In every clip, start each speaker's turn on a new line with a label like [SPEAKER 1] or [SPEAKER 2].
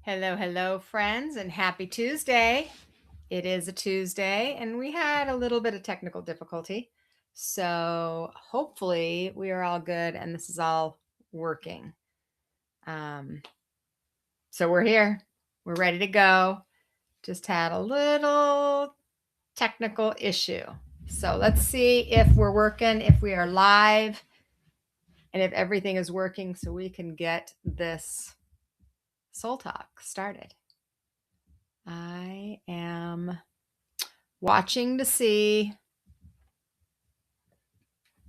[SPEAKER 1] Hello, hello, friends, and happy Tuesday. It is a Tuesday, and we had a little bit of technical difficulty. So hopefully we are all good and this is all working. Um, so we're here. We're ready to go. Just had a little technical issue. So let's see if we're working, if we are live, and if everything is working so we can get this Soul Talk started. I am watching to see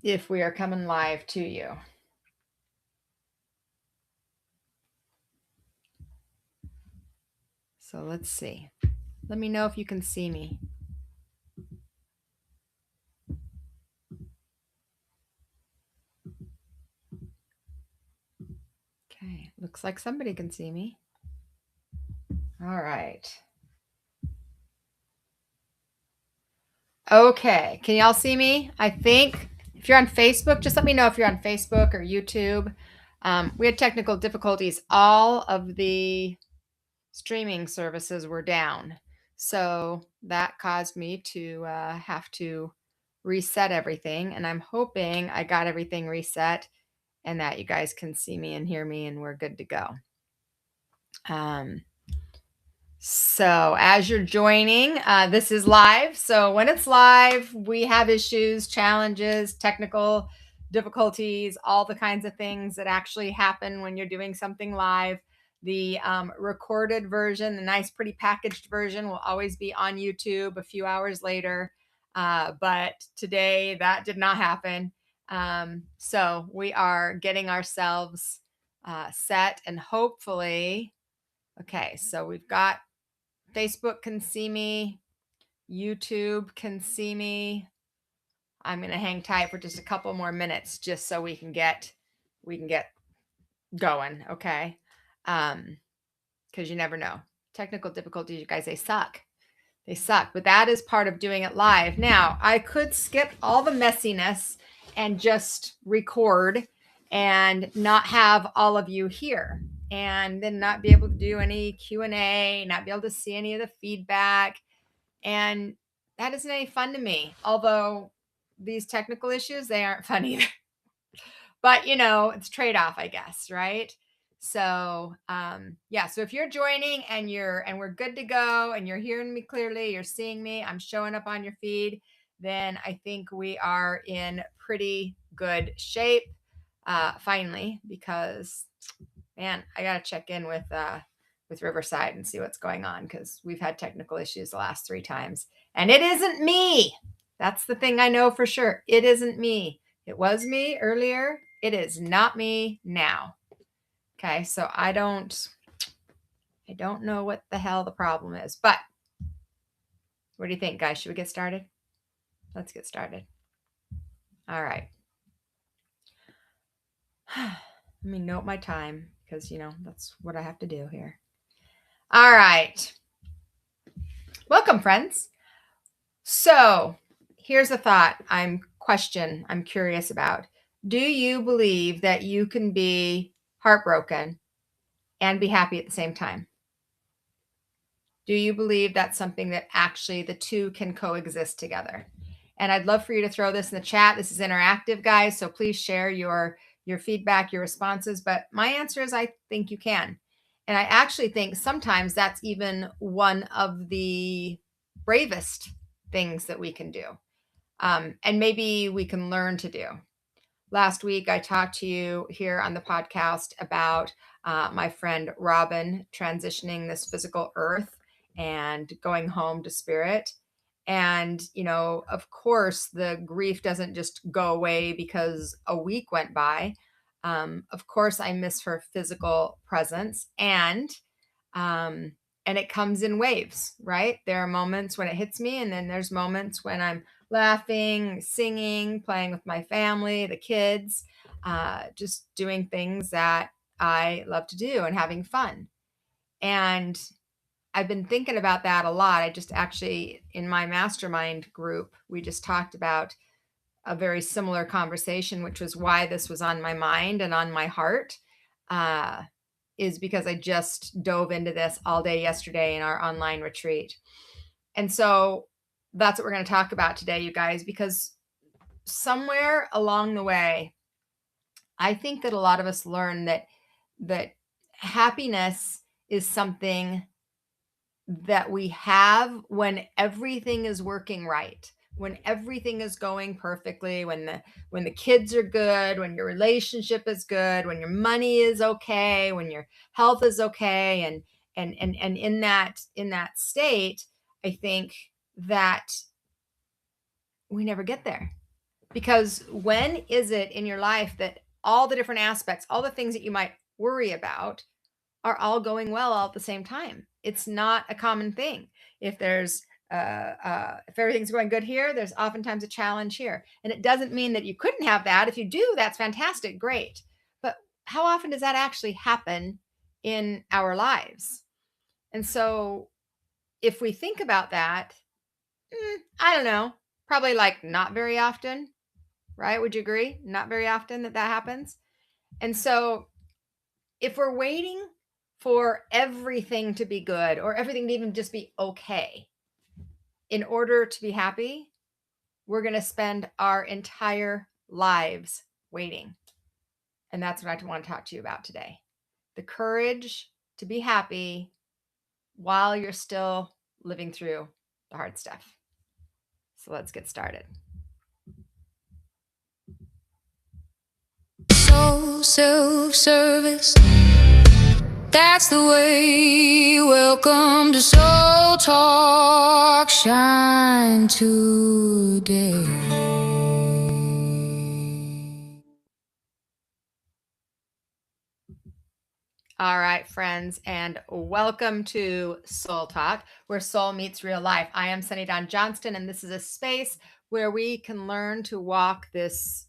[SPEAKER 1] if we are coming live to you. So let's see. Let me know if you can see me. Okay, looks like somebody can see me. All right. Okay, can y'all see me? I think if you're on Facebook, just let me know if you're on Facebook or YouTube. We had technical difficulties. All of the streaming services were down. So that caused me to have to reset everything. And I'm hoping I got everything reset and that you guys can see me and hear me and we're good to go. So as you're joining, this is live. So when it's live, we have issues, challenges, technical difficulties, all the kinds of things that actually happen when you're doing something live. The recorded version, the nice, pretty packaged version, will always be on YouTube a few hours later. But today that did not happen. So we are getting ourselves set and hopefully, okay, so we've got Facebook can see me. YouTube can see me. I'm going to hang tight for just a couple more minutes just so we can get going, okay? Cuz you never know. Technical difficulties, you guys, they suck. They suck, but that is part of doing it live. Now, I could skip all the messiness and just record and not have all of you here and then not be able to do any Q&A, not be able to see any of the feedback. And that isn't any fun to me. Although these technical issues, they aren't fun either. But it's trade-off, I guess, right? So yeah, so if you're joining and we're good to go and you're hearing me clearly, you're seeing me, I'm showing up on your feed, then I think we are in pretty good shape. Finally, because man, I gotta check in with Riverside and see what's going on because we've had technical issues the last 3 times. And it isn't me. That's the thing I know for sure. It isn't me. It was me earlier. It is not me now. Okay, so I don't know what the hell the problem is. But what do you think, guys? Should we get started? Let's get started. All right. Let me note my time because, that's what I have to do here. All right. Welcome, friends. So here's a thought I'm curious about. Do you believe that you can be heartbroken and be happy at the same time? Do you believe that's something that actually the two can coexist together? And I'd love for you to throw this in the chat. This is interactive, guys, so please share your feedback, your responses. But my answer is I think you can. And I actually think sometimes that's even one of the bravest things that we can do. And maybe we can learn to do. Last week, I talked to you here on the podcast about my friend Robin transitioning this physical earth and going home to spirit. And, of course, the grief doesn't just go away because a week went by. Of course, I miss her physical presence and it comes in waves, right? There are moments when it hits me, and then there's moments when I'm laughing, singing, playing with my family, the kids, just doing things that I love to do and having fun. And I've been thinking about that a lot. I just actually, in my mastermind group, we just talked about a very similar conversation, which was why this was on my mind and on my heart. is because I just dove into this all day yesterday in our online retreat. And so that's what we're going to talk about today, you guys, because somewhere along the way, I think that a lot of us learn that happiness is something that we have when everything is working right, when everything is going perfectly, when the kids are good, when your relationship is good, when your money is okay, when your health is okay, and in that state, I think that we never get there. Because when is it in your life that all the different aspects, all the things that you might worry about are all going well all at the same time? It's not a common thing. If there's if everything's going good here, there's oftentimes a challenge here. And it doesn't mean that you couldn't have that. If you do, that's fantastic, great. But how often does that actually happen in our lives? And so if we think about that, I don't know, probably like not very often, right? Would you agree? Not very often that happens. And so if we're waiting for everything to be good or everything to even just be okay in order to be happy, we're going to spend our entire lives waiting. And that's what I want to talk to you about today. The courage to be happy while you're still living through the hard stuff. So let's get started.
[SPEAKER 2] So self-service, that's the way. Welcome to Soul Talk Shine today.
[SPEAKER 1] All right, friends, and welcome to Soul Talk, where soul meets real life. I am Sunny Dawn Johnston, and this is a space where we can learn to walk this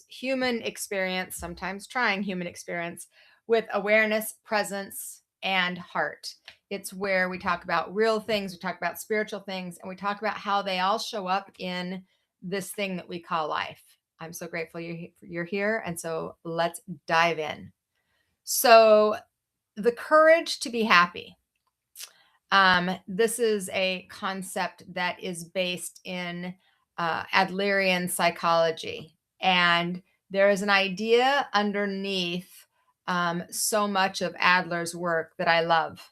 [SPEAKER 1] human experience, sometimes trying human experience, with awareness, presence, and heart. It's where we talk about real things, we talk about spiritual things, and we talk about how they all show up in this thing that we call life. I'm so grateful you're here, and so let's dive in. So, the courage to be happy. This is a concept that is based in Adlerian psychology. And there is an idea underneath so much of Adler's work that I love.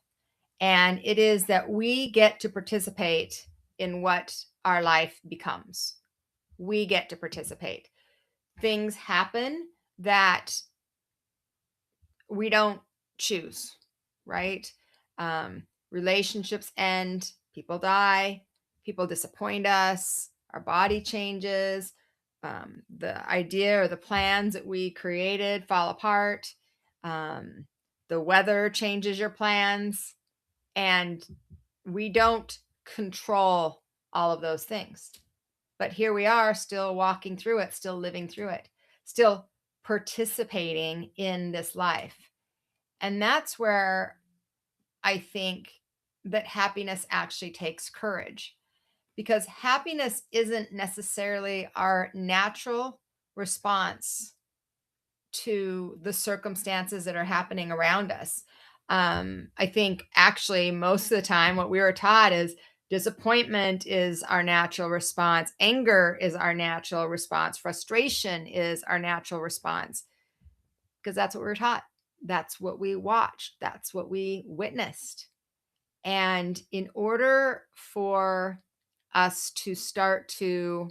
[SPEAKER 1] And it is that we get to participate in what our life becomes. We get to participate. Things happen that we don't choose, right? Relationships end, people die, people disappoint us, our body changes, the idea or the plans that we created fall apart, the weather changes your plans, and we don't control all of those things. But here we are, still walking through it, still living through it, still participating in this life. And that's where I think that happiness actually takes courage, because happiness isn't necessarily our natural response to the circumstances that are happening around us. I think actually most of the time what we were taught is disappointment is our natural response, anger is our natural response, frustration is our natural response, because that's what we were taught. That's what we watched. That's what we witnessed. And in order for us to start to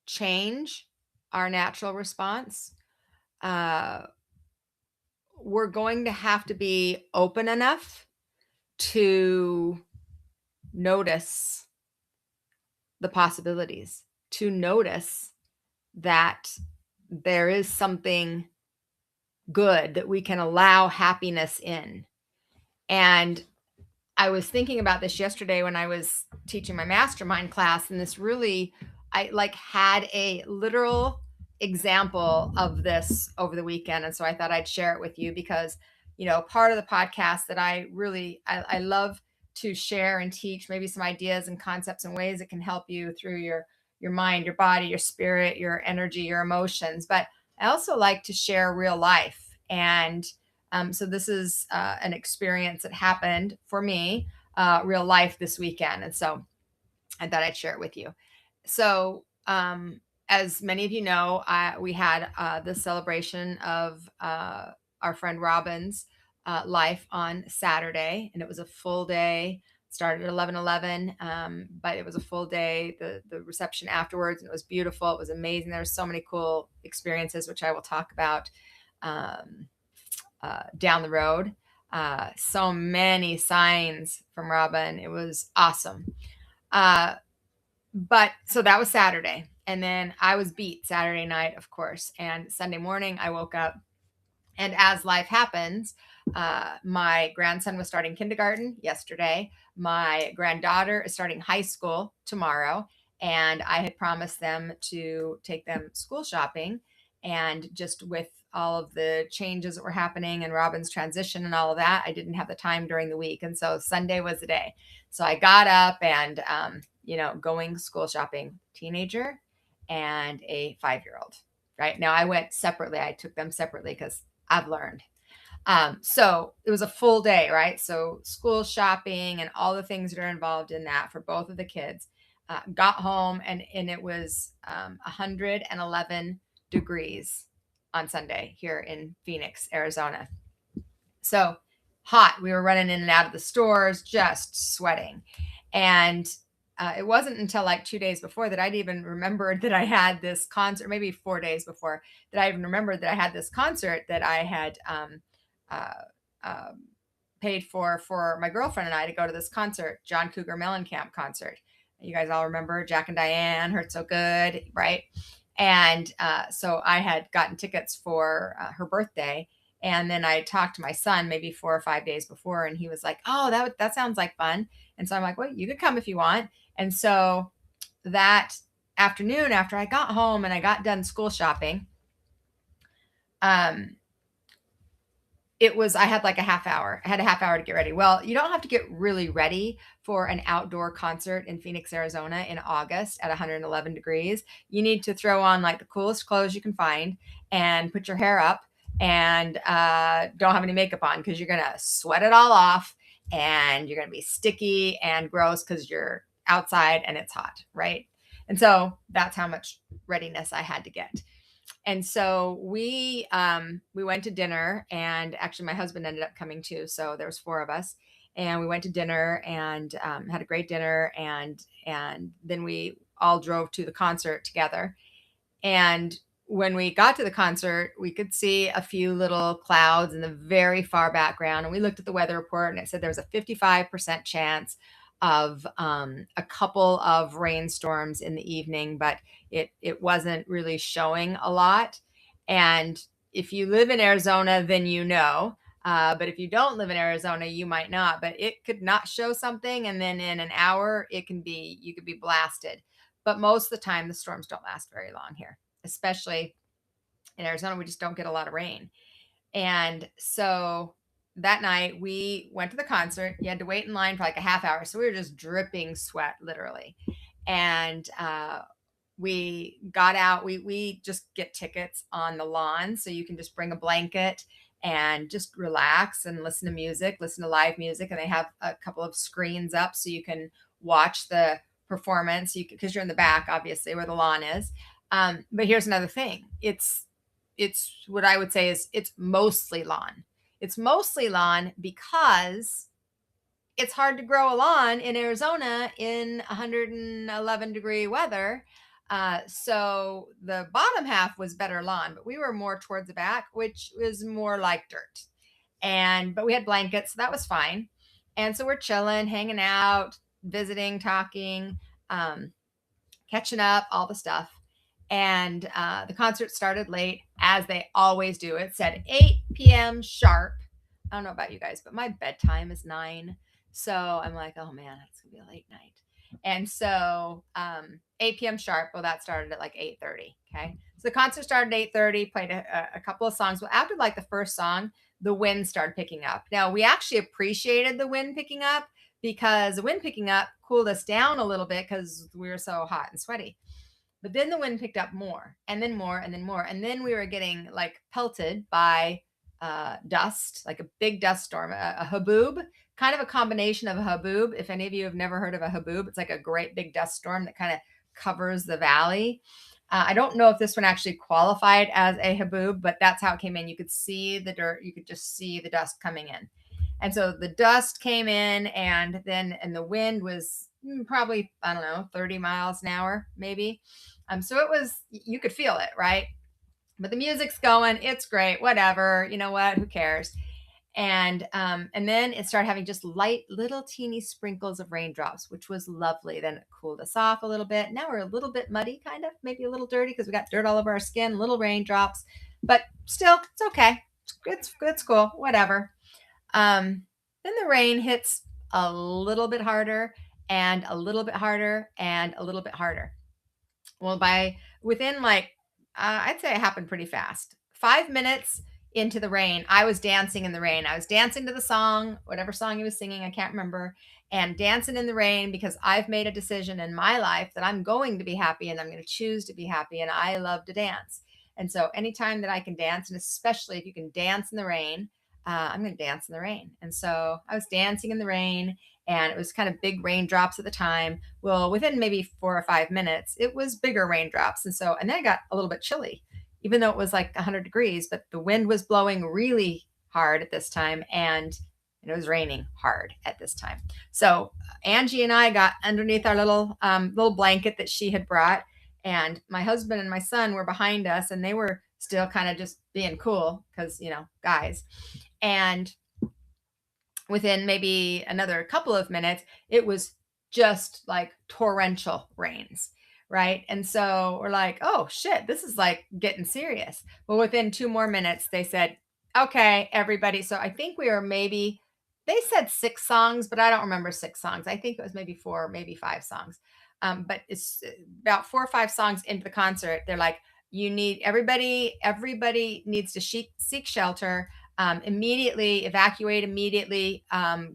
[SPEAKER 1] change our natural response, we're going to have to be open enough to notice the possibilities, to notice that there is something good, that we can allow happiness in. And I was thinking about this yesterday when I was teaching my mastermind class, and this really, I like had a literal example of this over the weekend. And so I thought I'd share it with you because, part of the podcast that I love to share and teach maybe some ideas and concepts and ways that can help you through your mind, your body, your spirit, your energy, your emotions. But I also like to share real life. And so this is an experience that happened for me, real life this weekend. And so I thought I'd share it with you. So, as many of you know, we had the celebration of our friend Robin's life on Saturday, and it was a full day. Started at 11:11, but it was a full day. The reception afterwards, and it was beautiful. It was amazing. There were so many cool experiences, which I will talk about um, down the road. So many signs from Robin. It was awesome. Uh, but so that was Saturday. And then I was beat Saturday night, of course. And Sunday morning, I woke up. And as life happens, my grandson was starting kindergarten yesterday. My granddaughter is starting high school tomorrow. And I had promised them to take them school shopping. And just with all of the changes that were happening and Robin's transition and all of that, I didn't have the time during the week. And so Sunday was the day. So I got up and, going school shopping, teenager and a 5-year-old. Right now, I went separately. I took them separately because I've learned. So it was a full day, right? So school shopping and all the things that are involved in that for both of the kids. Got home and it was 111 degrees on Sunday here in Phoenix, Arizona. So hot. We were running in and out of the stores, just sweating. And it wasn't until like 2 days before that I'd even remembered that I had this concert, maybe 4 days before that I even remembered that I had this concert that I had uh, paid for my girlfriend and I to go to this concert, John Cougar Mellencamp concert. You guys all remember Jack and Diane, Hurt So Good, right? And so I had gotten tickets for her birthday. And then I talked to my son maybe 4 or 5 days before, and he was like, "Oh, that sounds like fun." And so I'm like, "Well, you could come if you want." And so that afternoon, after I got home and I got done school shopping, I had like a half hour. I had a half hour to get ready. Well, you don't have to get really ready for an outdoor concert in Phoenix, Arizona in August at 111 degrees. You need to throw on like the coolest clothes you can find and put your hair up and don't have any makeup on because you're going to sweat it all off and you're going to be sticky and gross because you're outside and it's hot, right? And so that's how much readiness I had to get. And so we went to dinner, and actually my husband ended up coming too. So there was 4 of us, and we went to dinner and had a great dinner, and then we all drove to the concert together. And when we got to the concert, we could see a few little clouds in the very far background. And we looked at the weather report, and it said there was a 55% chance of a couple of rainstorms in the evening, but it wasn't really showing a lot. And if you live in Arizona, then you know. But if you don't live in Arizona, you might not. But it could not show something, and then in an hour, you could be blasted. But most of the time, the storms don't last very long here, especially in Arizona. We just don't get a lot of rain. And so that night we went to the concert. You had to wait in line for like a half hour. So we were just dripping sweat, literally. And we got out. We just get tickets on the lawn. So you can just bring a blanket and just relax and listen to music, listen to live music. And they have a couple of screens up so you can watch the performance because you're in the back, obviously, where the lawn is. But here's another thing. It's what I would say is it's mostly lawn. It's mostly lawn because it's hard to grow a lawn in Arizona in 111 degree weather. So the bottom half was better lawn, but we were more towards the back, which was more like dirt. But we had blankets, so that was fine. And so we're chilling, hanging out, visiting, talking, catching up, all the stuff. And the concert started late, as they always do. It said 8 p.m. sharp. I don't know about you guys, but my bedtime is 9. So I'm like, oh man, it's gonna be a late night. And so 8 p.m. sharp. Well, that started at like 8:30. Okay, so the concert started at 8:30. Played a couple of songs. Well, after like the first song, the wind started picking up. Now we actually appreciated the wind picking up because the wind picking up cooled us down a little bit because we were so hot and sweaty. But then the wind picked up more and then more and then more. And then we were getting like pelted by dust, like a big dust storm, a haboob, kind of a combination of a haboob. If any of you have never heard of a haboob, it's like a great big dust storm that kind of covers the valley. I don't know if this one actually qualified as a haboob, but that's how it came in. You could see the dirt, you could just see the dust coming in. And so the dust came in, and the wind was probably, I don't know, 30 miles an hour, maybe. So it was, you could feel it, right? But the music's going, it's great, whatever. You know what? Who cares? And then it started having just light little teeny sprinkles of raindrops, which was lovely. Then it cooled us off a little bit. Now we're a little bit muddy, kind of, maybe a little dirty because we got dirt all over our skin, little raindrops, but still, it's okay. It's cool, whatever. Then the rain hits a little bit harder and a little bit harder and a little bit harder. Well, by within like, I'd say it happened pretty fast. 5 minutes into the rain, I was dancing in the rain. I was dancing to the song, whatever song he was singing, I can't remember, and dancing in the rain because I've made a decision in my life that I'm going to be happy and I'm going to choose to be happy. And I love to dance. And so anytime that I can dance, and especially if you can dance in the rain, I'm going to dance in the rain. And so I was dancing in the rain, and it was kind of big raindrops at the time. Well, within maybe 4 or 5 minutes, it was bigger raindrops. And then it got a little bit chilly, even though it was like 100 degrees, but the wind was blowing really hard at this time, and it was raining hard at this time. So Angie and I got underneath our little blanket that she had brought, and my husband and my son were behind us, and they were still kind of just being cool because, guys. And within maybe another couple of minutes, it was just like torrential rains, right? And so we're like, oh shit, this is like getting serious. Well, within 2 more minutes, they said, okay, everybody. So I think we were maybe, they said 6 songs, but I don't remember 6 songs. I think it was maybe 4, maybe 5 songs. But it's about 4 or 5 songs into the concert. They're like, you need everybody needs to seek shelter, immediately, evacuate immediately,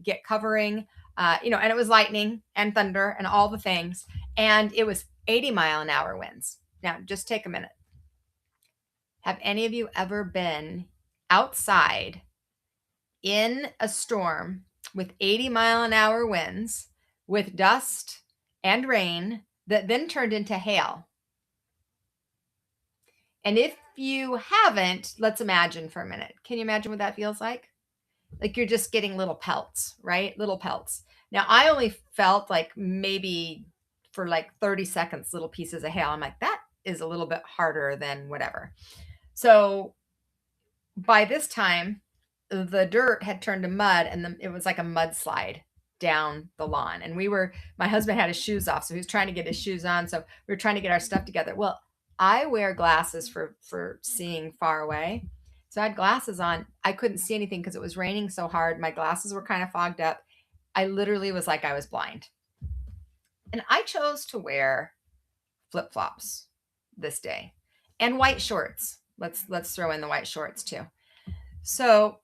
[SPEAKER 1] get covering, and it was lightning and thunder and all the things. And it was 80-mile-an-hour winds. Now, just take a minute. Have any of you ever been outside in a storm with 80-mile-an-hour winds, with dust and rain that then turned into hail? And if you haven't, let's imagine for a minute. Can you imagine what that feels like? Like you're just getting little pelts, right? Little pelts. Now, I only felt like maybe for like 30 seconds, little pieces of hail. I'm like, that is a little bit harder than whatever. So by this time, the dirt had turned to mud, and it was like a mudslide down the lawn. And my husband had his shoes off, so he was trying to get his shoes on. So we were trying to get our stuff together. Well, I wear glasses for seeing far away. So I had glasses on. I couldn't see anything because it was raining so hard. My glasses were kind of fogged up. I literally was like I was blind. And I chose to wear flip-flops this day and white shorts. Let's throw in the white shorts too. So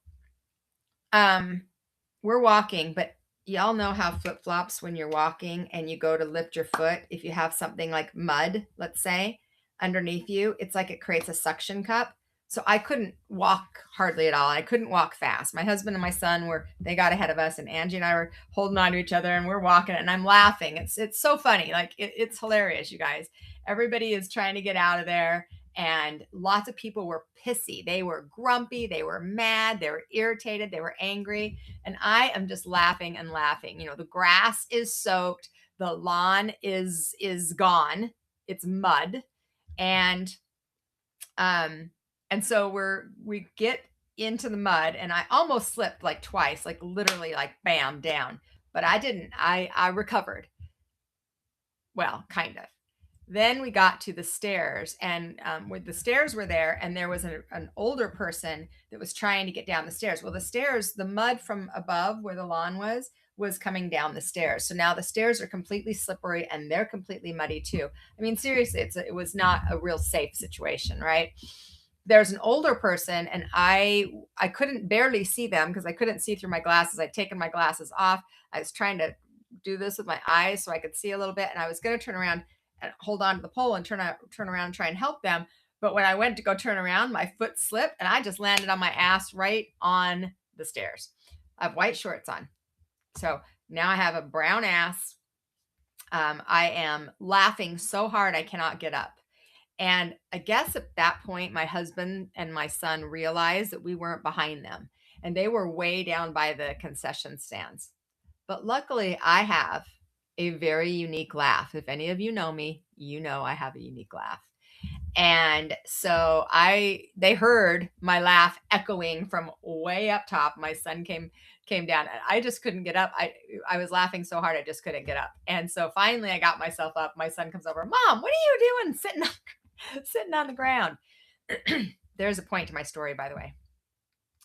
[SPEAKER 1] we're walking, but y'all know how flip-flops, when you're walking and you go to lift your foot, if you have something like mud, let's say, underneath you, it's like it creates a suction cup. So I couldn't walk hardly at all. I couldn't walk fast. My husband and my son they got ahead of us, and Angie and I were holding on to each other, and we're walking, and I'm laughing. It's so funny. Like it's hilarious, you guys. Everybody is trying to get out of there. And lots of people were pissy. They were grumpy. They were mad. They were irritated. They were angry. And I am just laughing and laughing. The grass is soaked. The lawn is gone. It's mud. And so we get into the mud, and I almost slipped like twice, like literally like bam down, but I didn't. I recovered. Well, kind of. Then we got to the stairs, and the stairs were there, and there was an older person that was trying to get down the stairs. Well, the mud from above where the lawn was coming down the stairs. So now the stairs are completely slippery, and they're completely muddy too. I mean, seriously, it was not a real safe situation, right? There's an older person, and I couldn't barely see them because I couldn't see through my glasses. I'd taken my glasses off. I was trying to do this with my eyes so I could see a little bit, and I was going to turn around and hold on to the pole and turn around and try and help them. But when I went to go turn around, my foot slipped and I just landed on my ass right on the stairs. I have white shorts on. So now I have a brown ass. I am laughing so hard I cannot get up. And I guess at that point, my husband and my son realized that we weren't behind them and they were way down by the concession stands. But luckily, I have a very unique laugh. If any of you know me, you know I have a unique laugh. And so they heard my laugh echoing from way up top. My son came down and I just couldn't get up. I was laughing so hard I just couldn't get up. And so finally I got myself up. My son comes over, "Mom, what are you doing sitting on the ground?" There's a point to my story, by the way.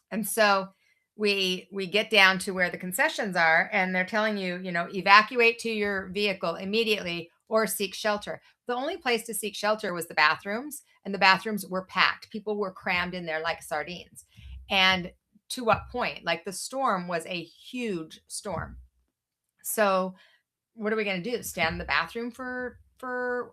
[SPEAKER 1] And so we get down to where the concessions are and they're telling you, evacuate to your vehicle immediately or seek shelter. The only place to seek shelter was the bathrooms, and the bathrooms were packed. People were crammed in there like sardines. And to what point? Like, the storm was a huge storm. So what are we going to do? Stand in the bathroom for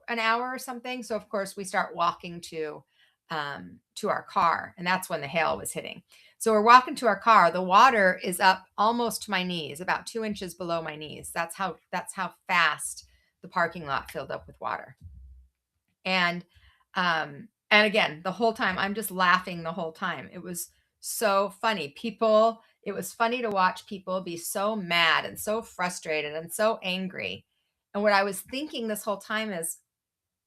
[SPEAKER 1] an hour or something? So of course we start walking to our car, and that's when the hail was hitting. So we're walking to our car. The water is up almost to my knees, about 2 inches below my knees. That's how fast the parking lot filled up with water. And again, the whole time I'm just laughing the whole time. It was so funny. It was funny to watch people be so mad and so frustrated and so angry. And what I was thinking this whole time is,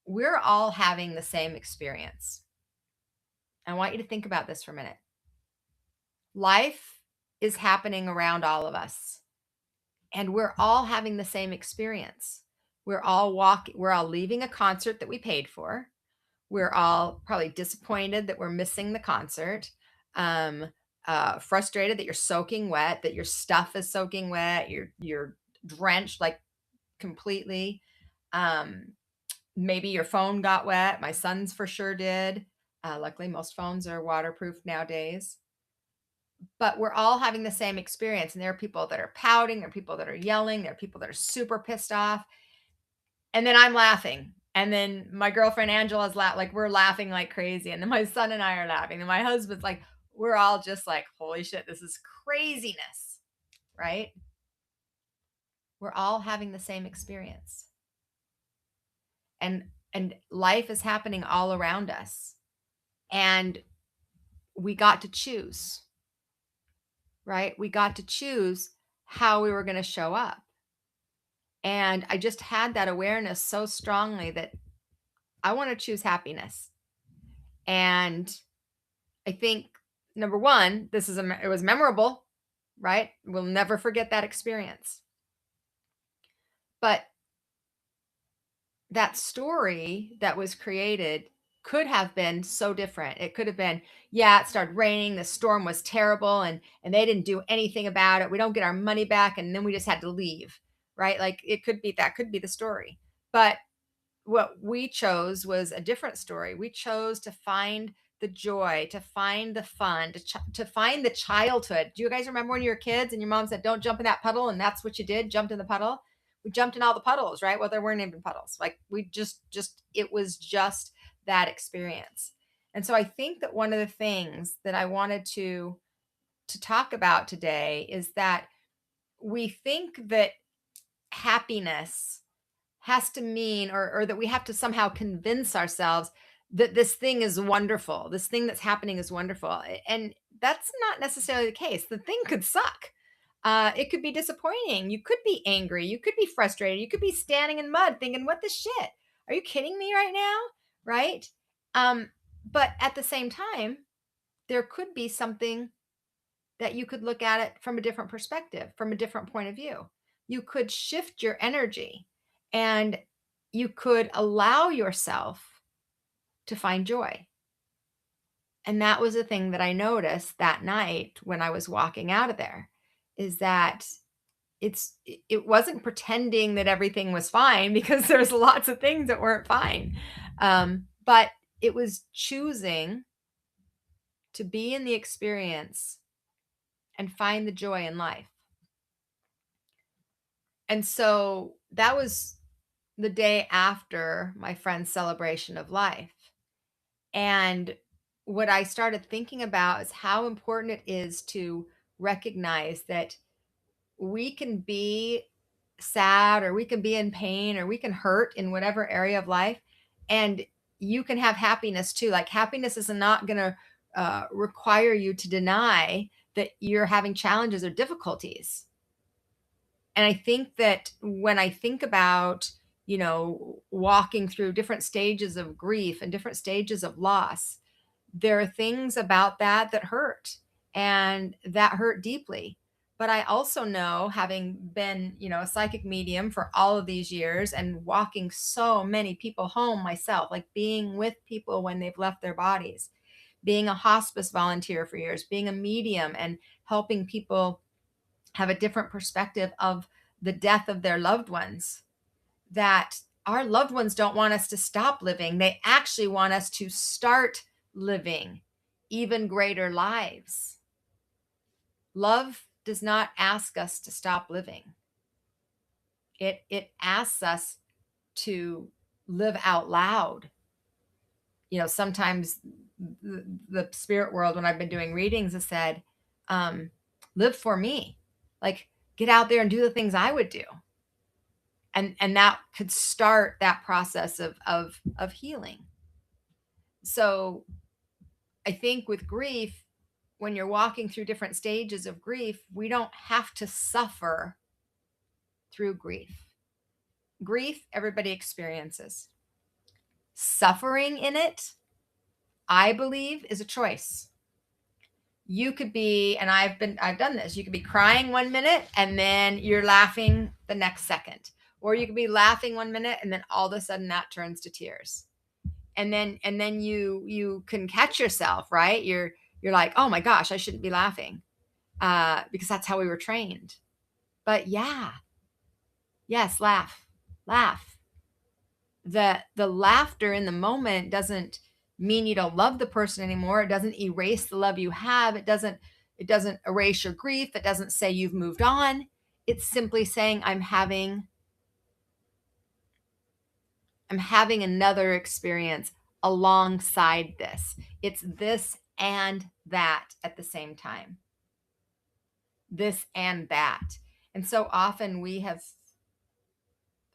[SPEAKER 1] we're all having the same experience. I want you to think about this for a minute. Life is happening around all of us, and we're all having the same experience. We're all leaving a concert that we paid for. We're all probably disappointed that we're missing the concert. Frustrated that you're soaking wet, that your stuff is soaking wet, you're drenched like completely. Maybe your phone got wet. My son's for sure did. Luckily, most phones are waterproof nowadays. But we're all having the same experience. And there are people that are pouting, there are people that are yelling, there are people that are super pissed off. And then I'm laughing. And then my girlfriend Angela's like, we're laughing like crazy. And then my son and I are laughing. And my husband's like, we're all just like, holy shit, this is craziness, right? We're all having the same experience. And life is happening all around us. And we got to choose, right? We got to choose how we were going to show up. And I just had that awareness so strongly that I want to choose happiness. And I think, number one, it was memorable, right? We'll never forget that experience. But that story that was created could have been so different. It could have been, yeah, it started raining, the storm was terrible, and they didn't do anything about it. We don't get our money back, and then we just had to leave, right? Like, that could be the story. But what we chose was a different story. We chose to find the joy, to find the fun, to find the childhood. Do you guys remember when you were kids and your mom said, "Don't jump in that puddle," and that's what you did, jumped in the puddle? We jumped in all the puddles, right? Well, there weren't even puddles. Like, we it was just that experience. And so I think that one of the things that I wanted to talk about today is that we think that happiness has to mean, or that we have to somehow convince ourselves that this thing is wonderful. This thing that's happening is wonderful. And that's not necessarily the case. The thing could suck. It could be disappointing. You could be angry. You could be frustrated. You could be standing in mud thinking, what the shit? Are you kidding me right now? Right? But at the same time, there could be something that you could look at it from a different perspective, from a different point of view. You could shift your energy and you could allow yourself to find joy. And that was the thing that I noticed that night when I was walking out of there, is that it wasn't pretending that everything was fine, because there's lots of things that weren't fine. But it was choosing to be in the experience and find the joy in life. And so that was the day after my friend's celebration of life. And what I started thinking about is how important it is to recognize that we can be sad, or we can be in pain, or we can hurt in whatever area of life, and you can have happiness too. Like, happiness is not going to require you to deny that you're having challenges or difficulties. And I think that when I think about, walking through different stages of grief and different stages of loss, there are things about that hurt, and that hurt deeply. But I also know, having been, a psychic medium for all of these years and walking so many people home myself, like being with people when they've left their bodies, being a hospice volunteer for years, being a medium and helping people have a different perspective of the death of their loved ones, that our loved ones don't want us to stop living. They actually want us to start living even greater lives. Love does not ask us to stop living. It asks us to live out loud. Sometimes the spirit world, when I've been doing readings, has said, live for me. Like, get out there and do the things I would do. And that could start that process of healing. So I think with grief, when you're walking through different stages of grief, we don't have to suffer through grief. Grief, everybody experiences. Suffering in it, I believe, is a choice. You could be, and I've done this, you could be crying 1 minute and then you're laughing the next second. Or you could be laughing 1 minute and then all of a sudden that turns to tears. And then you can catch yourself, right? You're like, oh my gosh, I shouldn't be laughing, because that's how we were trained. But yes, laugh. The laughter in the moment doesn't mean you don't love the person anymore. It doesn't erase the love you have. It doesn't erase your grief. It doesn't say you've moved on. It's simply saying I'm having another experience alongside this. It's this and that at the same time. This and that. And so often we have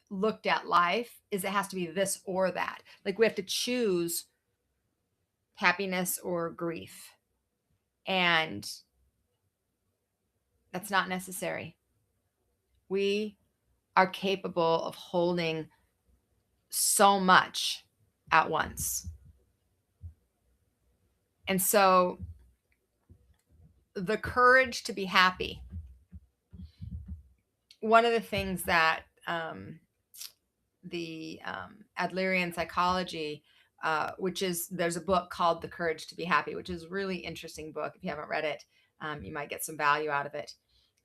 [SPEAKER 1] looked at life is it has to be this or that. Like, we have to choose happiness or grief. And that's not necessary. We are capable of holding so much at once. And so the courage to be happy. One of the things that the Adlerian psychology, there's a book called The Courage to be Happy, which is a really interesting book. If you haven't read it, you might get some value out of it.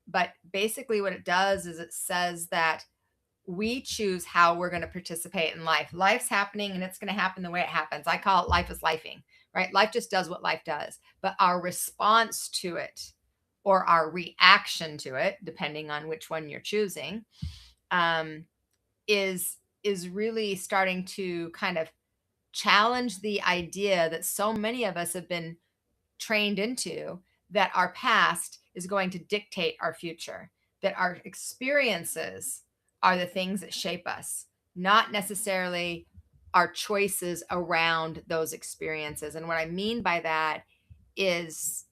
[SPEAKER 1] But basically what it does is it says that we choose how we're going to participate in life. Life's happening and it's going to happen the way it happens. I call it life is lifing, right? Life just does what life does. But our response to it, or our reaction to it, depending on which one you're choosing, is really starting to kind of challenge the idea that so many of us have been trained into, that our past is going to dictate our future, that our experiences are the things that shape us, not necessarily our choices around those experiences. And what I mean by that is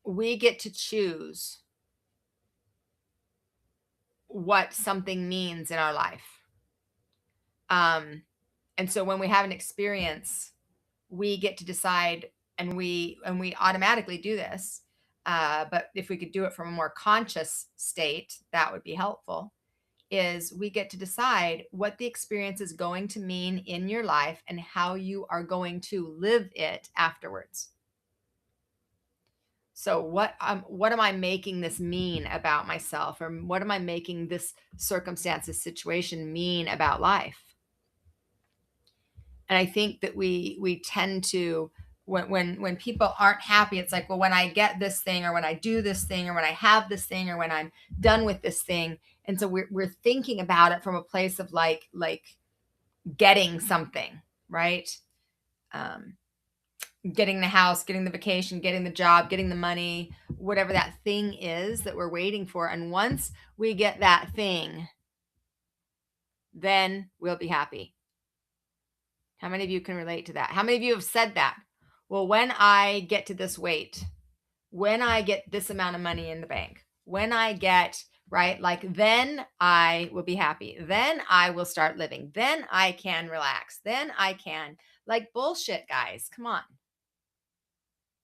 [SPEAKER 1] we get to choose what something means in our life. And so when we have an experience, we get to decide, and we automatically do this. But if we could do it from a more conscious state, that would be helpful. Is we get to decide what the experience is going to mean in your life and how you are going to live it afterwards. So what am I making this mean about myself, or what am I making this circumstance, this situation mean about life? And I think that we tend to, when people aren't happy, it's like, well, when I get this thing, or when I do this thing, or when I have this thing, or when I'm done with this thing. And so we're thinking about it from a place of like getting something, right? getting the house, getting the vacation, getting the job, getting the money, whatever that thing is that we're waiting for. And once we get that thing, then we'll be happy. How many of you can relate to that? How many of you have said that? Well, when I get to this weight, when I get this amount of money in the bank, when I get, right, like then I will be happy. Then I will start living. Then I can relax. Then I can, like, bullshit, guys. Come on.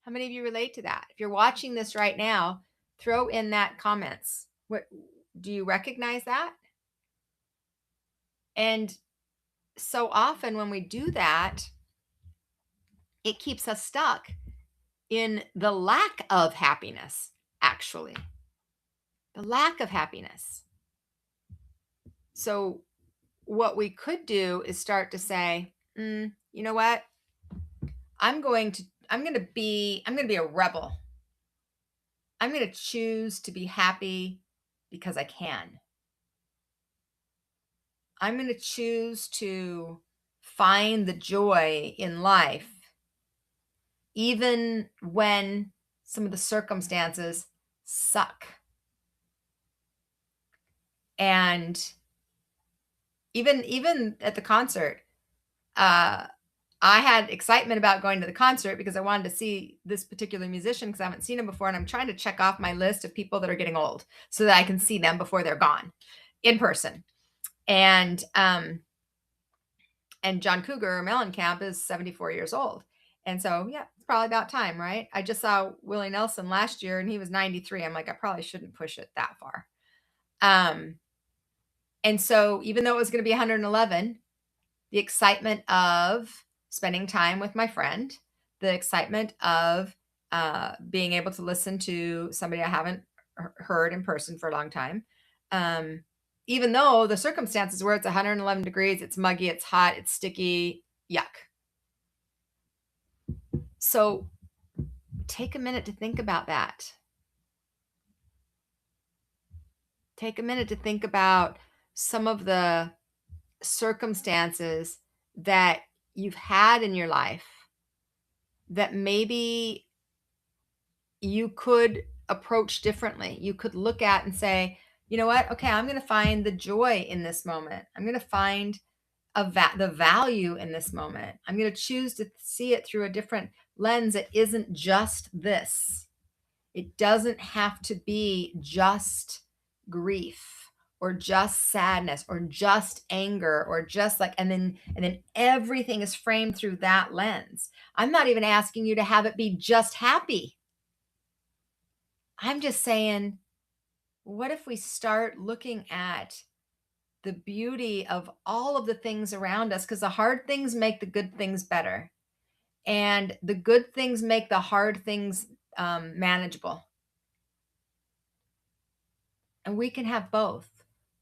[SPEAKER 1] How many of you relate to that? If you're watching this right now, throw in that comments. What do you recognize that? And so often when we do that, it keeps us stuck in the lack of happiness, actually. The lack of happiness. So what we could do is start to say, you know what? I'm going to be a rebel. I'm going to choose to be happy because I can. I'm going to choose to find the joy in life, even when some of the circumstances suck. And even at the concert, I had excitement about going to the concert because I wanted to see this particular musician because I haven't seen him before. And I'm trying to check off my list of people that are getting old so that I can see them before they're gone in person. And John Cougar Mellencamp is 74 years old. And so, yeah, it's probably about time, right? I just saw Willie Nelson last year and he was 93. I'm like, I probably shouldn't push it that far. And so even though it was going to be 111, the excitement of spending time with my friend, the excitement of being able to listen to somebody I haven't heard in person for a long time, even though the circumstances where it's 111 degrees, it's muggy, it's hot, it's sticky, yuck. So take a minute to think about that. Take a minute to think about some of the circumstances that you've had in your life that maybe you could approach differently. You could look at and say, you know what? Okay, I'm going to find the joy in this moment. I'm going to find the value in this moment. I'm going to choose to see it through a different lens. It isn't just this. It doesn't have to be just grief or just sadness or just anger or just like, and then everything is framed through that lens. I'm not even asking you to have it be just happy. I'm just saying, what if we start looking at the beauty of all of the things around us? Because the hard things make the good things better. And the good things make the hard things manageable. And we can have both.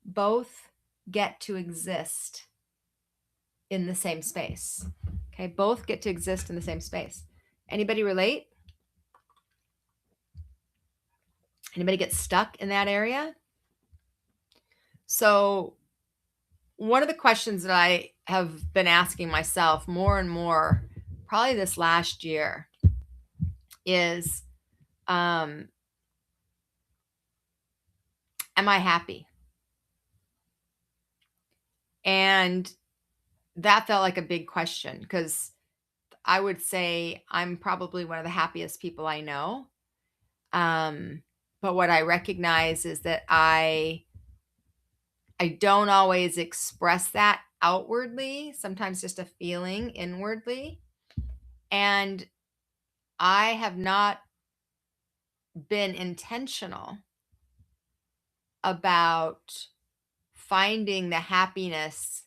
[SPEAKER 1] Both get to exist in the same space. Okay, both get to exist in the same space. Anybody relate? Anybody get stuck in that area? So one of the questions that I have been asking myself more and more, probably this last year, is, am I happy? And that felt like a big question because I would say I'm probably one of the happiest people I know. But what I recognize is that I don't always express that outwardly, sometimes just a feeling inwardly. And I have not been intentional about finding the happiness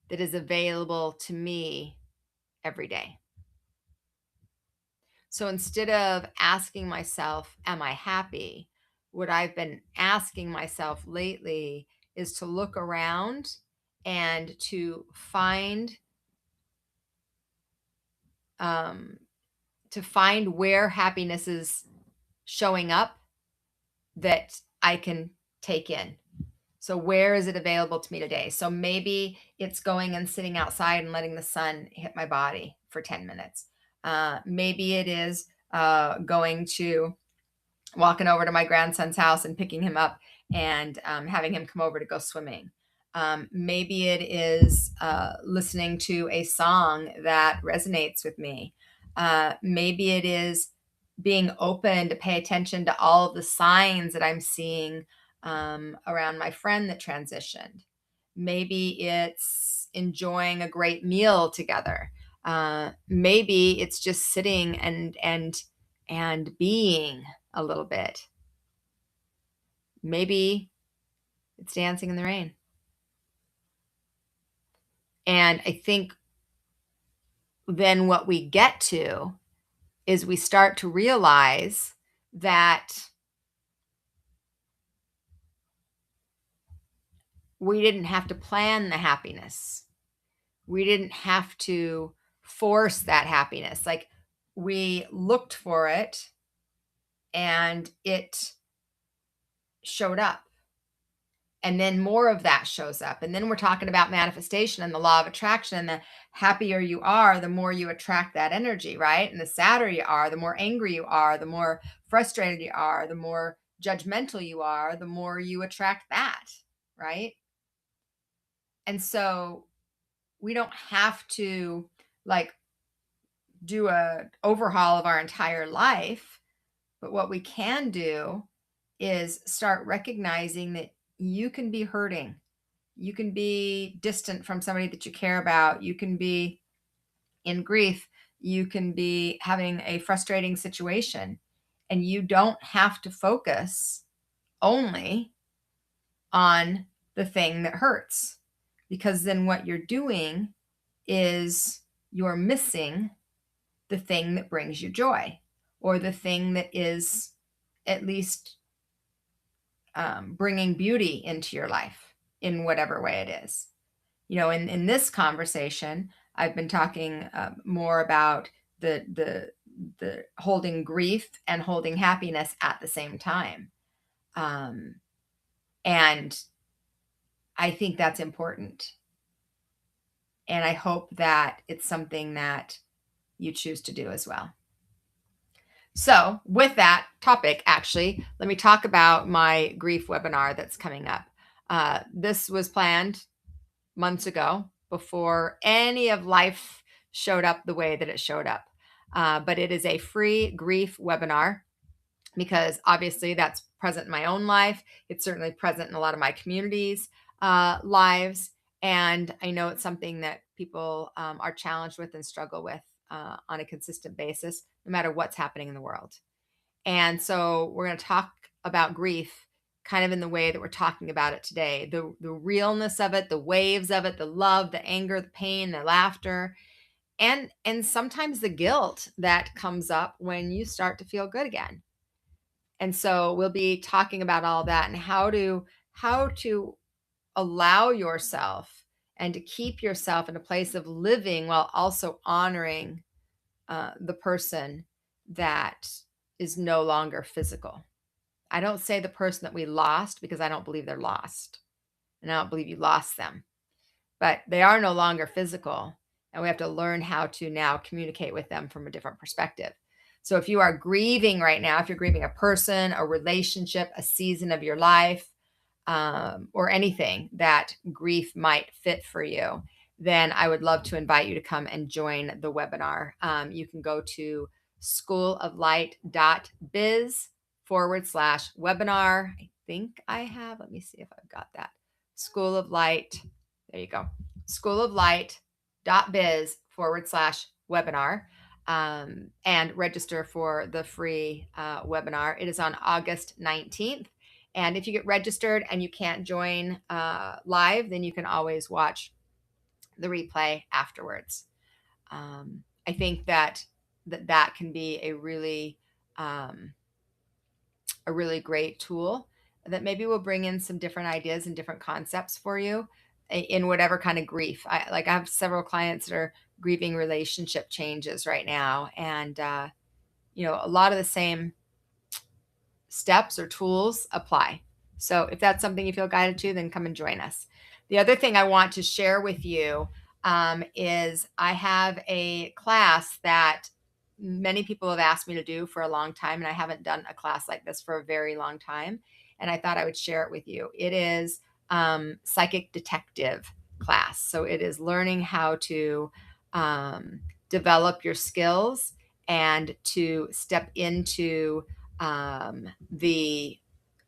[SPEAKER 1] that is available to me every day. So instead of asking myself, am I happy? What I've been asking myself lately is to look around and to find where happiness is showing up that I can take in. So where is it available to me today? So maybe it's going and sitting outside and letting the sun hit my body. for 10 minutes. Maybe it is walking over to my grandson's house and picking him up and having him come over to go swimming. Maybe it is listening to a song that resonates with me. Maybe it is being open to pay attention to all of the signs that I'm seeing around my friend that transitioned. Maybe it's enjoying a great meal together. Maybe it's just sitting and being a little bit. Maybe it's dancing in the rain. And I think then what we get to is we start to realize that we didn't have to plan the happiness. We didn't have to force that happiness. Like, we looked for it and it showed up. And then more of that shows up. And then we're talking about manifestation and the law of attraction. And the happier you are, the more you attract that energy, right? And the sadder you are, the more angry you are, the more frustrated you are, the more judgmental you are, the more you attract that, right? And so we don't have to like do a overhaul of our entire life, but what we can do is start recognizing that you can be hurting. You can be distant from somebody that you care about. You can be in grief. You can be having a frustrating situation, and you don't have to focus only on the thing that hurts, because then what you're doing is you're missing the thing that brings you joy, or the thing that is at least bringing beauty into your life in whatever way it is. In this conversation, I've been talking more about the holding grief and holding happiness at the same time. And I think that's important. And I hope that it's something that you choose to do as well. So with that topic, actually, let me talk about my grief webinar that's coming up. This was planned months ago, before any of life showed up the way that it showed up. But it is a free grief webinar, because obviously that's present in my own life. It's certainly present in a lot of my communities' lives. And I know it's something that people are challenged with and struggle with on a consistent basis, no matter what's happening in the world. And so we're going to talk about grief kind of in the way that we're talking about it today, the realness of it, the waves of it, the love, the anger, the pain, the laughter, and sometimes the guilt that comes up when you start to feel good again. And so we'll be talking about all that and how to allow yourself and to keep yourself in a place of living while also honoring the person that is no longer physical. I don't say the person that we lost, because I don't believe they're lost. And I don't believe you lost them. But they are no longer physical. And we have to learn how to now communicate with them from a different perspective. So if you are grieving right now, if you're grieving a person, a relationship, a season of your life, or anything that grief might fit for you, then I would love to invite you to come and join the webinar. You can go to schooloflight.biz/webinar. I think I have, let me see if I've got that. School of Light. There you go. schooloflight.biz/webinar. And register for the free webinar. It is on August 19th. And if you get registered and you can't join live, then you can always watch the replay afterwards. I think that can be a really great tool that maybe will bring in some different ideas and different concepts for you in whatever kind of grief. I have several clients that are grieving relationship changes right now, and a lot of the same steps or tools apply. So if that's something you feel guided to, then come and join us. The other thing I want to share with you is I have a class that many people have asked me to do for a long time, and I haven't done a class like this for a very long time. And I thought I would share it with you. It is psychic detective class. So it is learning how to develop your skills and to step into the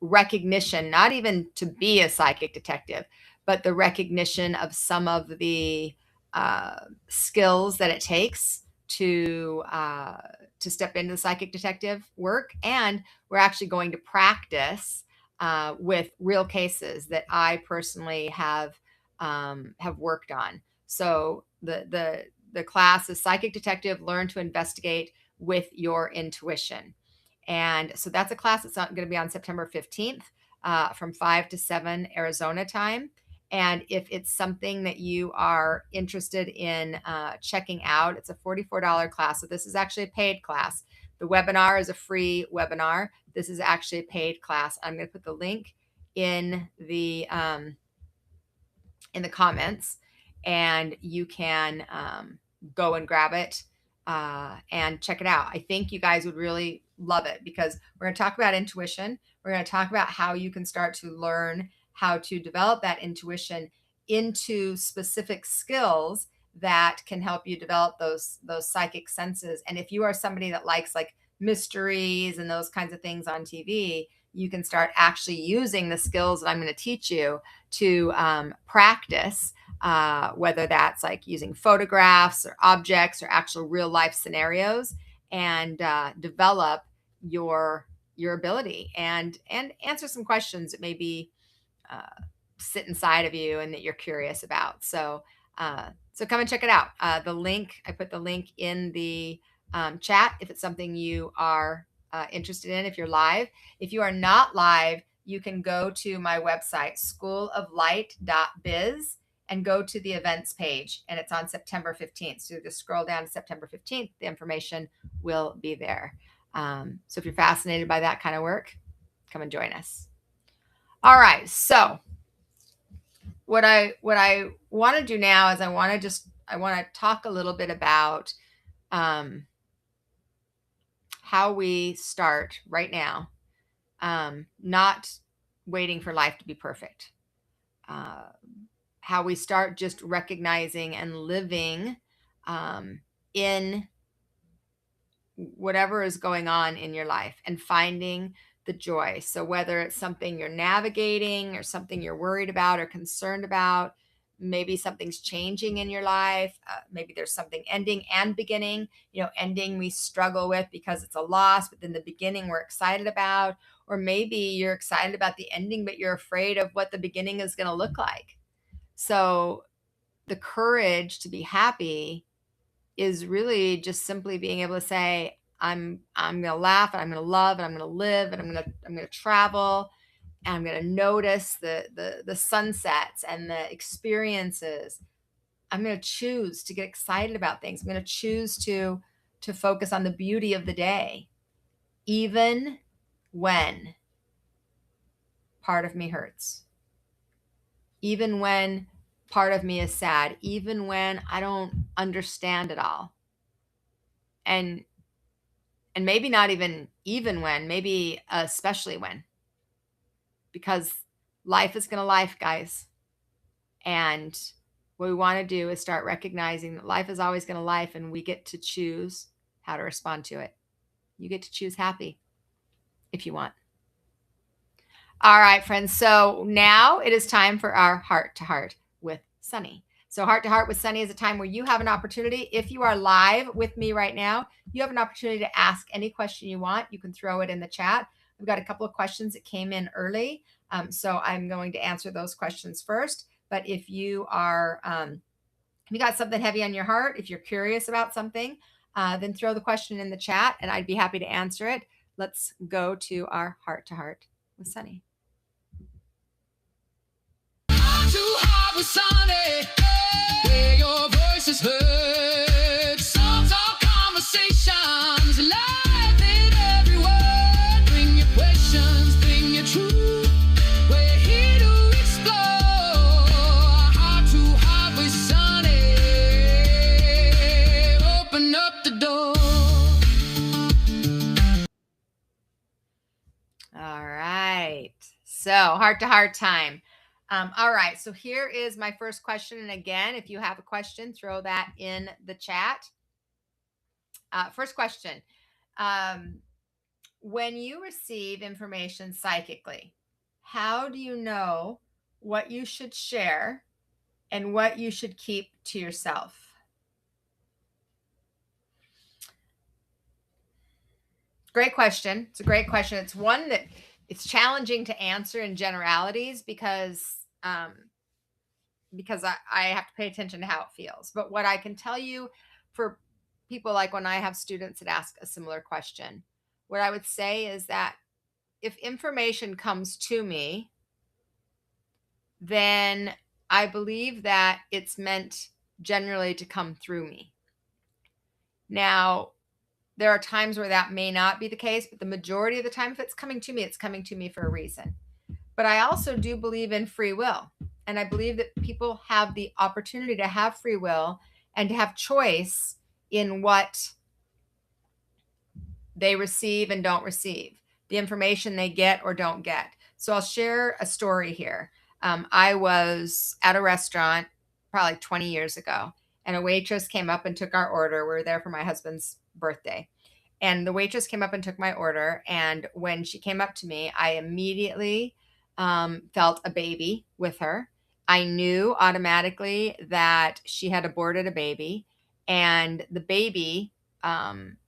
[SPEAKER 1] recognition, not even to be a psychic detective, but the recognition of some of the skills that it takes to step into the psychic detective work. And we're actually going to practice with real cases that I personally have worked on. So the class is Psychic Detective, Learn to Investigate with Your Intuition. And so that's a class that's going to be on September 15th from 5 to 7 Arizona time. And if it's something that you are interested in checking out, it's a $44 class. So this is actually a paid class. The webinar is a free webinar. This is actually a paid class. I'm going to put the link in the comments, and you can go and grab it and check it out. I think you guys would really love it because we're going to talk about intuition. We're going to talk about how you can start to learn how to develop that intuition into specific skills that can help you develop those psychic senses. And if you are somebody that likes like mysteries and those kinds of things on TV, you can start actually using the skills that I'm going to teach you to practice, whether that's like using photographs or objects or actual real life scenarios, and develop your ability and answer some questions that maybe sit inside of you and that you're curious about. So come and check it out. I put the link in the chat if it's something you are interested in, if you're live. If you are not live, you can go to my website, schooloflight.biz, and go to the events page, and it's on September 15th. So just scroll down to September 15th. The information will be there. So if you're fascinated by that kind of work, come and join us. All right. So what I want to do now is I want to talk a little bit about how we start right now, not waiting for life to be perfect. How we start just recognizing and living in whatever is going on in your life and finding the joy. So whether it's something you're navigating or something you're worried about or concerned about, maybe something's changing in your life. Maybe there's something ending and beginning. Ending we struggle with because it's a loss, but then the beginning we're excited about. Or maybe you're excited about the ending, but you're afraid of what the beginning is going to look like. So the courage to be happy is really just simply being able to say, I'm going to laugh, and I'm going to love, and I'm going to live, and I'm going to travel, and I'm going to notice the sunsets and the experiences. I'm going to choose to get excited about things. I'm going to choose to focus on the beauty of the day, even when part of me hurts, even when part of me is sad, even when I don't understand it all. And maybe not even when, maybe especially when, because life is going to life, guys. And what we want to do is start recognizing that life is always going to life, and we get to choose how to respond to it. You get to choose happy if you want. All right, friends. So now it is time for our Heart to Heart with Sunny. So Heart to Heart with Sunny is a time where you have an opportunity. If you are live with me right now, you have an opportunity to ask any question you want. You can throw it in the chat. We've got a couple of questions that came in early. So I'm going to answer those questions first. But if you are, if you got something heavy on your heart, if you're curious about something, then throw the question in the chat and I'd be happy to answer it. Let's go to our Heart to Heart with Sunny.
[SPEAKER 2] Heart to Heart with Sunny, where your voice is heard. Songs or conversations, life in every word. Bring your questions, bring your truth. We're here to explore. Heart to Heart with Sunny.
[SPEAKER 1] Heart to heart time. All right. So here is my first question. And again, if you have a question, throw that in the chat. First question. When you receive information psychically, how do you know what you should share and what you should keep to yourself? Great question. It's a great question. It's one that it's challenging to answer in generalities because I have to pay attention to how it feels. But what I can tell you for people like when I have students that ask a similar question, what I would say is that if information comes to me, then I believe that it's meant generally to come through me. Now, there are times where that may not be the case, but the majority of the time, if it's coming to me, it's coming to me for a reason. But I also do believe in free will. And I believe that people have the opportunity to have free will and to have choice in what they receive and don't receive, the information they get or don't get. So I'll share a story here. I was at a restaurant probably 20 years ago, and a waitress came up and took our order. We were there for my husband's birthday. And the waitress came up and took my order. And when she came up to me, I immediately felt a baby with her. I knew automatically that she had aborted a baby, and the baby,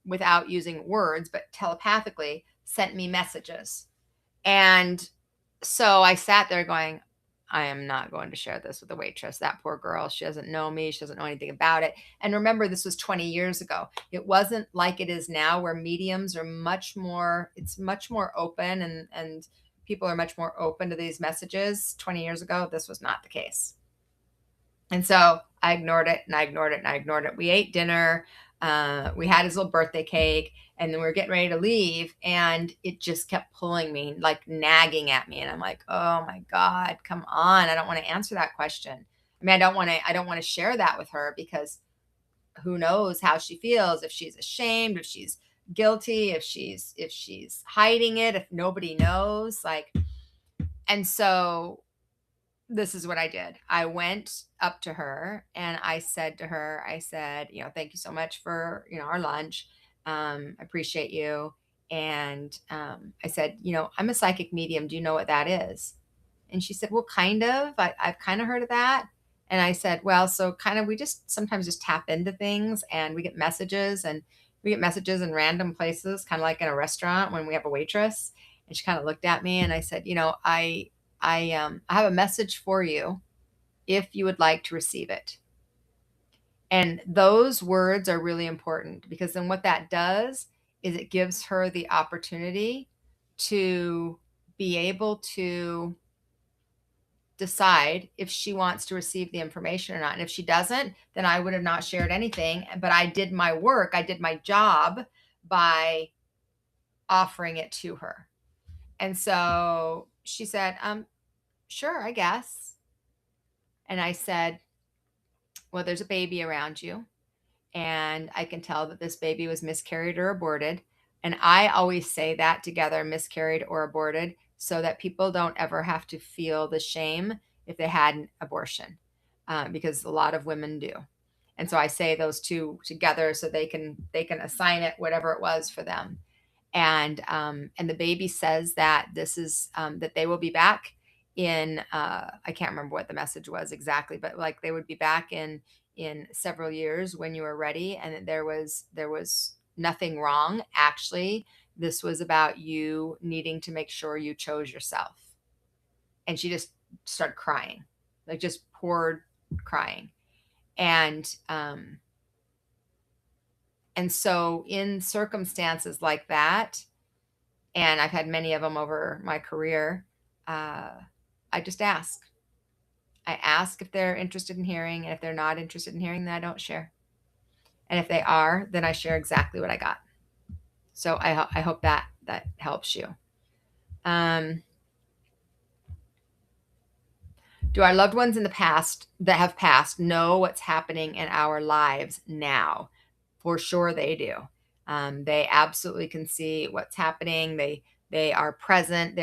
[SPEAKER 1] without using words, but telepathically, sent me messages. And so I sat there going, I am not going to share this with the waitress. That poor girl, she doesn't know me. She doesn't know anything about it. And remember, this was 20 years ago. It wasn't like it is now where mediums are it's much more open and people are much more open to these messages. 20 years ago, this was not the case. And so I ignored it and I ignored it and I ignored it. We ate dinner. We had his little birthday cake, and then we were getting ready to leave, and it just kept pulling me, like nagging at me. And I'm like, oh my God, come on. I don't want to answer that question. I mean, I don't want to share that with her, because who knows how she feels, if she's ashamed, if she's guilty, if she's hiding it, if nobody knows. And so this is what I did. I went up to her and I said to her, thank you so much for, our lunch. I appreciate you. And I said, I'm a psychic medium. Do you know what that is? And she said, well, kind of. I've kind of heard of that. And I said, well, so kind of, we just sometimes just tap into things, and we get messages in random places, kind of like in a restaurant when we have a waitress. And she kind of looked at me and I said, I have a message for you if you would like to receive it. And those words are really important, because then what that does is it gives her the opportunity to be able to decide if she wants to receive the information or not. And if she doesn't, then I would have not shared anything. But I did my work. I did my job by offering it to her. And so she said, sure, I guess. And I said, well, there's a baby around you, and I can tell that this baby was miscarried or aborted. And I always say that together, miscarried or aborted, so that people don't ever have to feel the shame if they had an abortion, because a lot of women do. And so I say those two together so they can assign it whatever it was for them. And the baby says that this is that they will be back in I can't remember what the message was exactly, but like they would be back in several years when you are ready, and that there was nothing wrong. Actually, this was about you needing to make sure you chose yourself. And she just started crying, like just poured crying. And so in circumstances like that, and I've had many of them over my career, I just ask. I ask if they're interested in hearing, and if they're not interested in hearing, then I don't share. And if they are, then I share exactly what I got. So I hope that helps you. Do our loved ones in the past that have passed know what's happening in our lives now? For sure they do. They absolutely can see what's happening. They are present.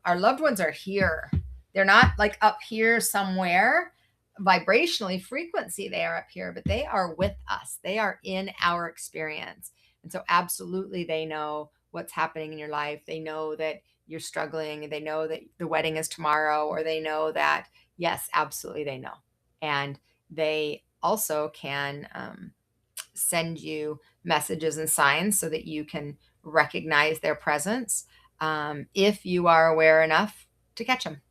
[SPEAKER 1] Our loved ones are here. They're not like up here somewhere vibrationally, frequency, they are up here, but they are with us. They are in our experience. And so absolutely they know what's happening in your life. They know that you're struggling, and they know that the wedding is tomorrow, or they know that, yes, absolutely they know. And they also can send you messages and signs so that you can recognize their presence, if you are aware enough to catch them,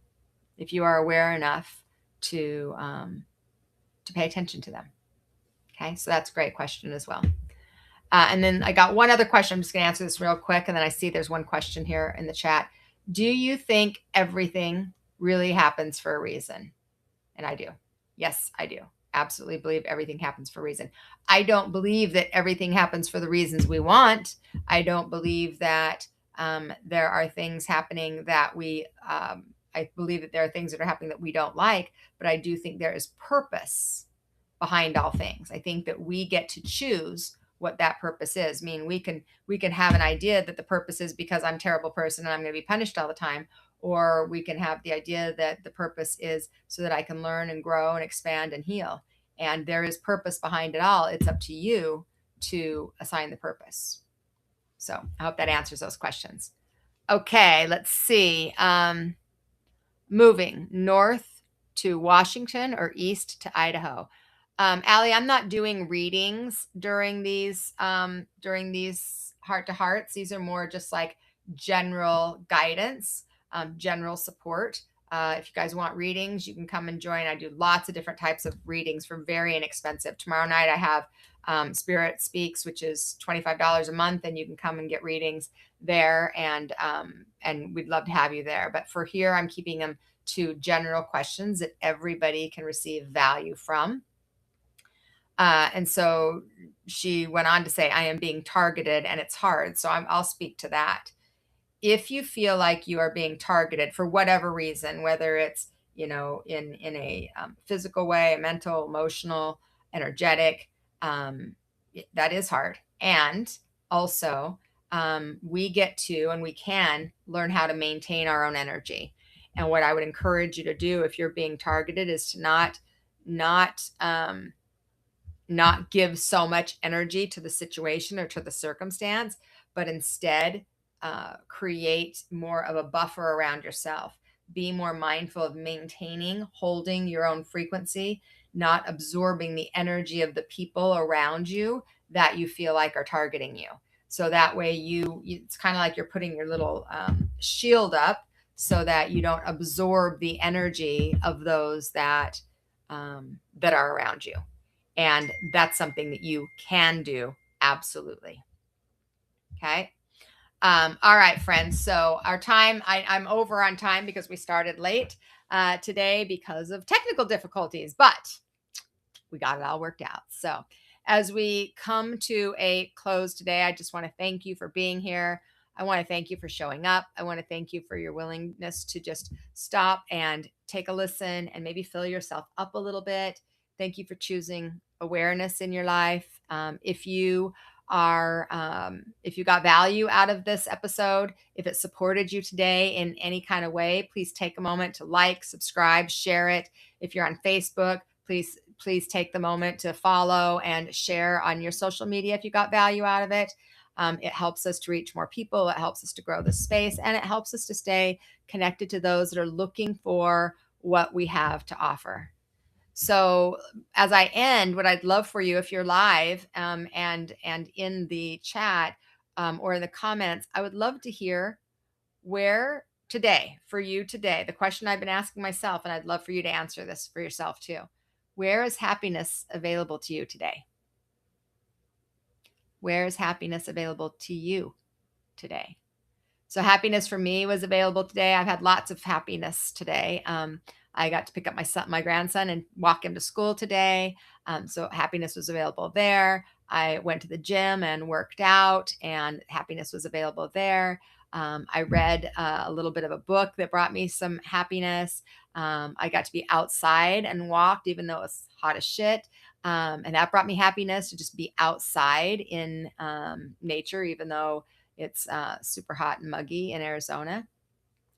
[SPEAKER 1] if you are aware enough to pay attention to them. Okay, so that's a great question as well. And then I got one other question. I'm just going to answer this real quick, and then I see there's one question here in the chat. Do you think everything really happens for a reason? And I do. Yes, I do. Absolutely believe everything happens for a reason. I don't believe that everything happens for the reasons we want. I don't believe that there are things happening that I believe that there are things that are happening that we don't like, but I do think there is purpose behind all things. I think that we get to choose what that purpose is. I mean, we can have an idea that the purpose is because I'm a terrible person and I'm going to be punished all the time, or we can have the idea that the purpose is so that I can learn and grow and expand and heal. And there is purpose behind it all. It's up to you to assign the purpose. So I hope that answers those questions. Okay, let's see. Moving north to Washington or east to Idaho. Allie, I'm not doing readings during these heart to hearts. These are more just like general guidance, general support. If you guys want readings, you can come and join. I do lots of different types of readings for very inexpensive. Tomorrow night I have Spirit Speaks, which is $25 a month, and you can come and get readings there, and we'd love to have you there. But for here, I'm keeping them to general questions that everybody can receive value from. And so she went on to say, I am being targeted and it's hard. So I'll speak to that. If you feel like you are being targeted for whatever reason, whether it's, in a physical way, a mental, emotional, energetic, that is hard. And also, we get to, and we can learn how to maintain our own energy. And what I would encourage you to do if you're being targeted is to not give so much energy to the situation or to the circumstance, but instead create more of a buffer around yourself. Be more mindful of maintaining, holding your own frequency, not absorbing the energy of the people around you that you feel like are targeting you. So that way it's kind of like you're putting your little shield up so that you don't absorb the energy of those that are around you. And that's something that you can do. Absolutely. Okay. All right, friends. So our time, I'm over on time because we started late today because of technical difficulties, but we got it all worked out. So as we come to a close today, I just want to thank you for being here. I want to thank you for showing up. I want to thank you for your willingness to just stop and take a listen and maybe fill yourself up a little bit. Thank you for choosing awareness in your life. If you got value out of this episode, if it supported you today in any kind of way, please take a moment to like, subscribe, share it. If you're on Facebook, please take the moment to follow and share on your social media if you got value out of it. It helps us to reach more people. It helps us to grow the space, and it helps us to stay connected to those that are looking for what we have to offer. So as I end, what I'd love for you, if you're live and in the chat or in the comments, I would love to hear where today, for you today, the question I've been asking myself, and I'd love for you to answer this for yourself too. Where is happiness available to you today? Where is happiness available to you today? So happiness for me was available today. I've had lots of happiness today. I got to pick up my grandson and walk him to school today. So happiness was available there. I went to the gym and worked out, and happiness was available there. I read a little bit of a book that brought me some happiness. I got to be outside and walked, even though it was hot as shit. And that brought me happiness to just be outside in nature, even though It's super hot and muggy in Arizona.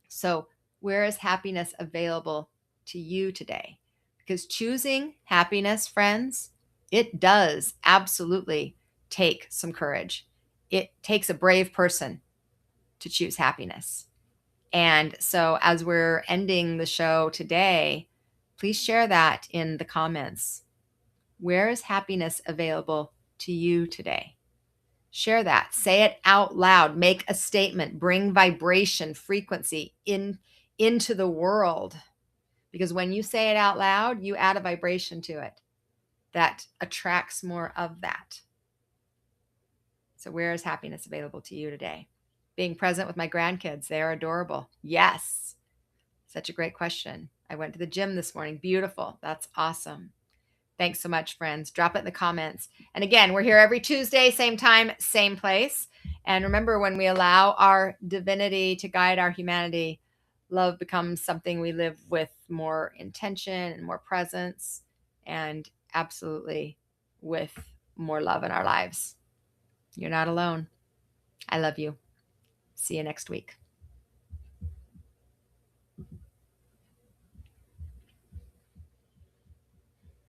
[SPEAKER 1] So, where is happiness available to you today? Because choosing happiness, friends, it does absolutely take some courage. It takes a brave person to choose happiness. And so, as we're ending the show today, please share that in the comments. Where is happiness available to you today? Share that. Say it out loud. Make a statement. Bring vibration, frequency into the world. Because when you say it out loud, you add a vibration to it that attracts more of that. So, where is happiness available to you today? Being present with my grandkids. They are adorable. Yes. Such a great question. I went to the gym this morning. Beautiful. That's awesome. Thanks so much, friends. Drop it in the comments. And again, we're here every Tuesday, same time, same place. And remember, when we allow our divinity to guide our humanity, love becomes something we live with more intention and more presence, and absolutely with more love in our lives. You're not alone. I love you. See you next week.